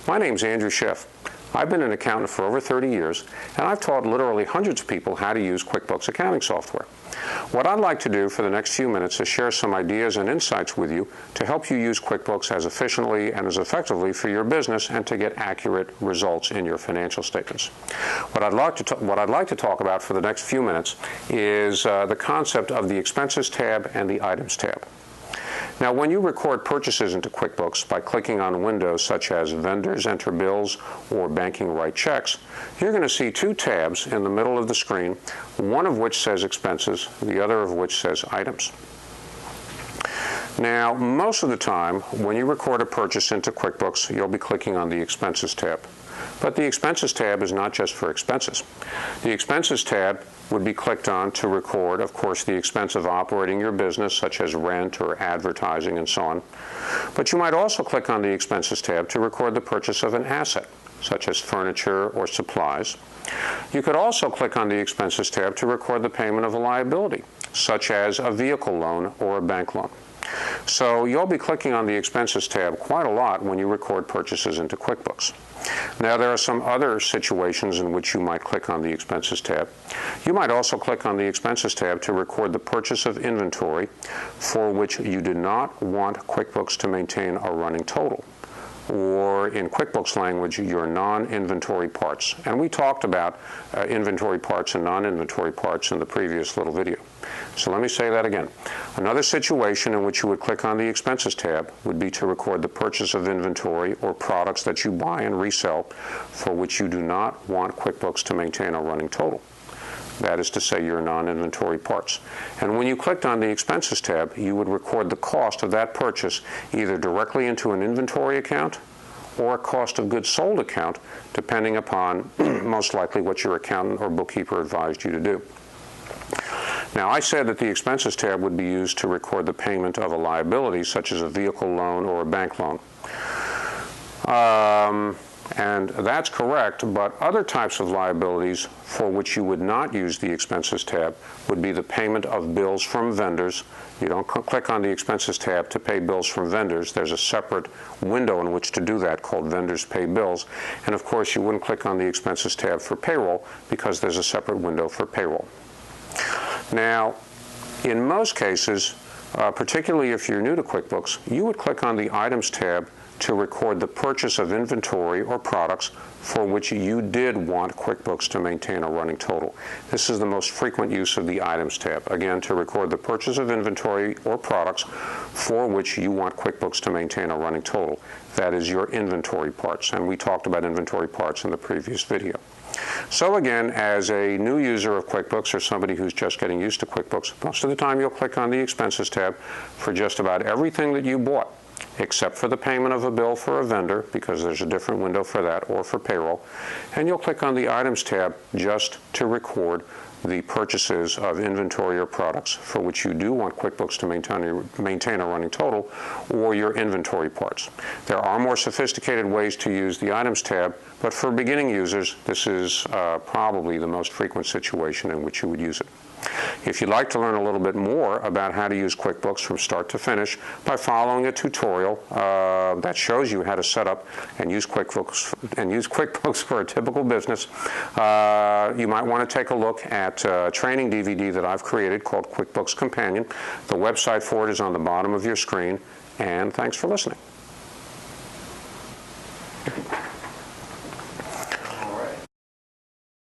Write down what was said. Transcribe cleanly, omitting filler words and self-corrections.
My name's Andrew Schiff. I've been an accountant for over 30 years, and I've taught literally hundreds of people how to use QuickBooks accounting software. What I'd like to do for the next few minutes is share some ideas and insights with you to help you use QuickBooks as efficiently and as effectively for your business and to get accurate results in your financial statements. What I'd like to talk about for the next few minutes is the concept of the Expenses tab and the Items tab. Now, when you record purchases into QuickBooks by clicking on windows such as Vendors Enter Bills or Banking Write Checks, you're going to see two tabs in the middle of the screen, one of which says Expenses, the other of which says Items. Now, most of the time, when you record a purchase into QuickBooks, you'll be clicking on the Expenses tab. But the Expenses tab is not just for expenses. The Expenses tab would be clicked on to record, of course, the expense of operating your business, such as rent or advertising and so on. But you might also click on the Expenses tab to record the purchase of an asset, such as furniture or supplies. You could also click on the Expenses tab to record the payment of a liability, such as a vehicle loan or a bank loan. So you'll be clicking on the Expenses tab quite a lot when you record purchases into QuickBooks. Now, there are some other situations in which you might click on the Expenses tab. You might also click on the Expenses tab to record the purchase of inventory for which you do not want QuickBooks to maintain a running total, or in QuickBooks language, your non-inventory parts. And we talked about inventory parts and non-inventory parts in the previous little video. So let me say that again. Another situation in which you would click on the Expenses tab would be to record the purchase of inventory or products that you buy and resell for which you do not want QuickBooks to maintain a running total. That is to say, your non-inventory parts. And when you clicked on the Expenses tab, you would record the cost of that purchase either directly into an inventory account or a cost of goods sold account, depending upon most likely what your accountant or bookkeeper advised you to do. Now, I said that the Expenses tab would be used to record the payment of a liability, such as a vehicle loan or a bank loan. And that's correct, but other types of liabilities for which you would not use the Expenses tab would be the payment of bills from vendors. You don't click on the Expenses tab to pay bills from vendors. There's a separate window in which to do that called Vendors Pay Bills. And of course, you wouldn't click on the Expenses tab for payroll because there's a separate window for payroll. Now, in most cases, particularly if you're new to QuickBooks, you would click on the Items tab to record the purchase of inventory or products for which you did want QuickBooks to maintain a running total. This is the most frequent use of the Items tab, again, to record the purchase of inventory or products for which you want QuickBooks to maintain a running total. That is your inventory parts, and we talked about inventory parts in the previous video. So again, as a new user of QuickBooks or somebody who's just getting used to QuickBooks, most of the time you'll click on the Expenses tab for just about everything that you bought, except for the payment of a bill for a vendor, because there's a different window for that, or for payroll. And you'll click on the Items tab just to record the purchases of inventory or products for which you do want QuickBooks to maintain a running total, or your inventory parts. There are more sophisticated ways to use the Items tab, but for beginning users, this is probably the most frequent situation in which you would use it. If you'd like to learn a little bit more about how to use QuickBooks from start to finish by following a tutorial that shows you how to set up and use QuickBooks for a typical business, you might want to take a look at a training DVD that I've created called QuickBooks Companion. The website for it is on the bottom of your screen, and thanks for listening.